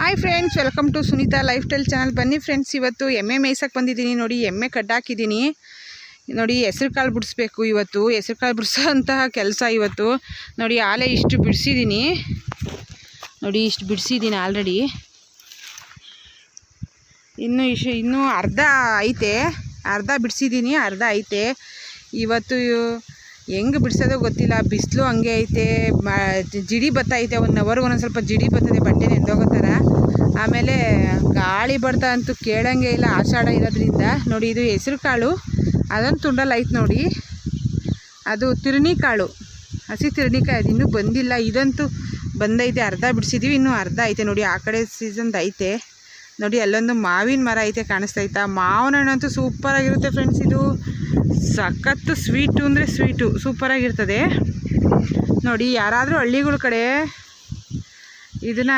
Hi friends, welcome to Sunita lifestyle channel. ಬನ್ನಿ friends, ಇವತ್ತು ಎಮ್ಮೆ ಮೇಯ್ಸಕ್ಕೆ ಬಂದಿದ್ದೀನಿ. ನೋಡಿ, ಎಮ್ಮೆ ಕಟ್ಟಾಕಿದ್ದೀನಿ. ನೋಡಿ, ಹೆಸ್ರು ಕಾಳು ಬಿಡಿಸ್ಬೇಕು. ಇವತ್ತು ಹೆಸ್ರು ಕಾಳು ಬಿಡಿಸೋಂತಹ ಕೆಲಸ ಇವತ್ತು. ನೋಡಿ, ಆಲೆ ಇಷ್ಟು ಬಿಡಿಸಿದ್ದೀನಿ. ನೋಡಿ, ಇಷ್ಟು ಬಿಡಿಸಿದ್ದೀನಿ ಆಲ್ರೆಡಿ. ಇನ್ನೂ ಅರ್ಧ ಐತೆ. ಅರ್ಧ ಬಿಡಿಸಿದ್ದೀನಿ, ಅರ್ಧ ಐತೆ. ಇವತ್ತು ಹೆಂಗೆ ಬಿಡಿಸೋದೋ ಗೊತ್ತಿಲ್ಲ. ಬಿಸಿಲು ಹಂಗೆ ಐತೆ, ಜಿಡಿ ಬತ್ತೈತೆ. 1 ಅವರ್ಗೆ ಒಂದೊಂದು ಸ್ವಲ್ಪ ಜಿಡಿ ಬರ್ತದೆ, ಬಟ್ಟೆ ನೆಂದೋಗೋ ಥರ. ಆಮೇಲೆ ಗಾಳಿ ಬರ್ತಾ ಅಂತೂ ಕೇಳಂಗೆ ಇಲ್ಲ, ಆಷಾಢ ಇರೋದ್ರಿಂದ. ನೋಡಿ, ಇದು ಹೆಸ್ರು ಕಾಳು. ಅದೊಂದು ತುಂಡಲ್ಲಿ ಐತೆ ನೋಡಿ, ಅದು ತಿರುಣಿ ಕಾಳು, ಹಸಿ ತಿರುಣಿಕಾಯಿ. ಅದು ಇನ್ನೂ ಬಂದಿಲ್ಲ. ಇದಂತೂ ಬಂದೈತೆ, ಅರ್ಧ ಬಿಡಿಸಿದ್ದೀವಿ, ಇನ್ನೂ ಅರ್ಧ ಐತೆ. ನೋಡಿ, ಆ ಕಡೆ ಸೀಸನ್ದು ಐತೆ. ನೋಡಿ, ಅಲ್ಲೊಂದು ಮಾವಿನ ಮರ ಐತೆ, ಕಾಣಿಸ್ತೈತಾ? ಮಾವಿನ ಹಣ್ಣಂತೂ ಸೂಪರಾಗಿರುತ್ತೆ ಫ್ರೆಂಡ್ಸ್. ಇದು ಸಖತ್ತು ಸ್ವೀಟು ಅಂದರೆ ಸ್ವೀಟು, ಸೂಪರಾಗಿರ್ತದೆ. ನೋಡಿ, ಯಾರಾದರೂ ಹಳ್ಳಿಗಳ ಕಡೆ ಇದನ್ನು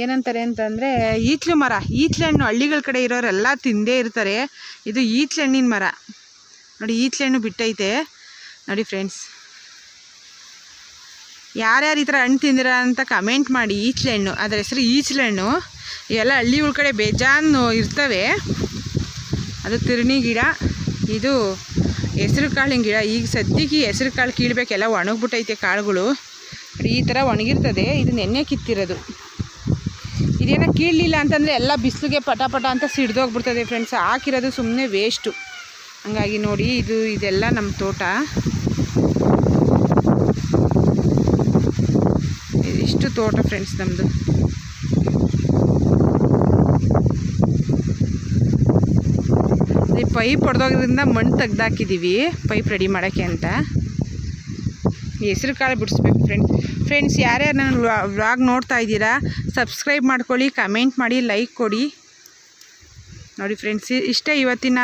ಏನಂತಾರೆ ಅಂತಂದರೆ ಈಚಲು ಮರ, ಈಚಲು ಹಣ್ಣು. ಹಳ್ಳಿಗಳ ಕಡೆ ಇರೋರೆಲ್ಲ ತಿಂದೇ ಇರ್ತಾರೆ. ಇದು ಈಚಲು ಹಣ್ಣಿನ ಮರ. ನೋಡಿ, ಈಚಲು ಹಣ್ಣು ಬಿಟ್ಟೈತೆ ನೋಡಿ ಫ್ರೆಂಡ್ಸ್. ಯಾರ್ಯಾರು ಈ ಥರ ಹಣ್ಣು ತಿಂದಿರ ಅಂತ ಕಮೆಂಟ್ ಮಾಡಿ. ಈಚಲು ಹಣ್ಣು, ಅದರ ಹೆಸರು ಈಚಲು ಹಣ್ಣು. ಇವೆಲ್ಲ ಹಳ್ಳಿಗಳ ಕಡೆ ಬೇಜಾನು ಇರ್ತವೆ. ಅದು ತಿರುಣಿ ಗಿಡ, ಇದು ಹೆಸ್ರು ಕಾಳಿನ ಗಿಡ. ಈಗ ಸದ್ಯಕ್ಕೆ ಹೆಸ್ರು ಕಾಳು ಕೀಳಬೇಕೆಲ್ಲ ಒಣಗಿಬಿಟ್ಟೈತೆ ಕಾಳುಗಳು. ಈ ಥರ ಒಣಗಿರ್ತದೆ. ಇದು ನೆನ್ನೆ ಕಿತ್ತಿರೋದು. ಇದೇನೋ ಕೀಳಲಿಲ್ಲ ಅಂತಂದರೆ ಎಲ್ಲ ಬಿಸಿಲಿಗೆ ಪಟ ಪಟ ಅಂತ ಸಿಡ್ದೋಗ್ಬಿಡ್ತದೆ ಫ್ರೆಂಡ್ಸ್. ಹಾಕಿರೋದು ಸುಮ್ಮನೆ ವೇಸ್ಟು. ಹಂಗಾಗಿ ನೋಡಿ, ಇದೆಲ್ಲ ನಮ್ಮ ತೋಟ. ಇಷ್ಟು ತೋಟ ಫ್ರೆಂಡ್ಸ್ ನಮ್ಮದು. ಪೈಪ್ ಹೊಡೆದೋದ್ರಿಂದ ಮಣ್ಣು ತೆಗ್ದಾಕಿದ್ದೀವಿ, ಪೈಪ್ ರೆಡಿ ಮಾಡೋಕ್ಕೆ ಅಂತ. ಹೆಸ್ರು ಕಾಳು ಬಿಡಿಸ್ಬೇಕು ಫ್ರೆಂಡ್ಸ್. ಯಾರ್ಯಾರು ನನ್ನ ವ್ಲಾಗ್ ನೋಡ್ತಾ ಇದ್ದೀರಾ, ಸಬ್ಸ್ಕ್ರೈಬ್ ಮಾಡ್ಕೊಳ್ಳಿ, ಕಮೆಂಟ್ ಮಾಡಿ, ಲೈಕ್ ಕೊಡಿ. ನೋಡಿ ಫ್ರೆಂಡ್ಸ್, ಇಷ್ಟೇ ಇವತ್ತಿನ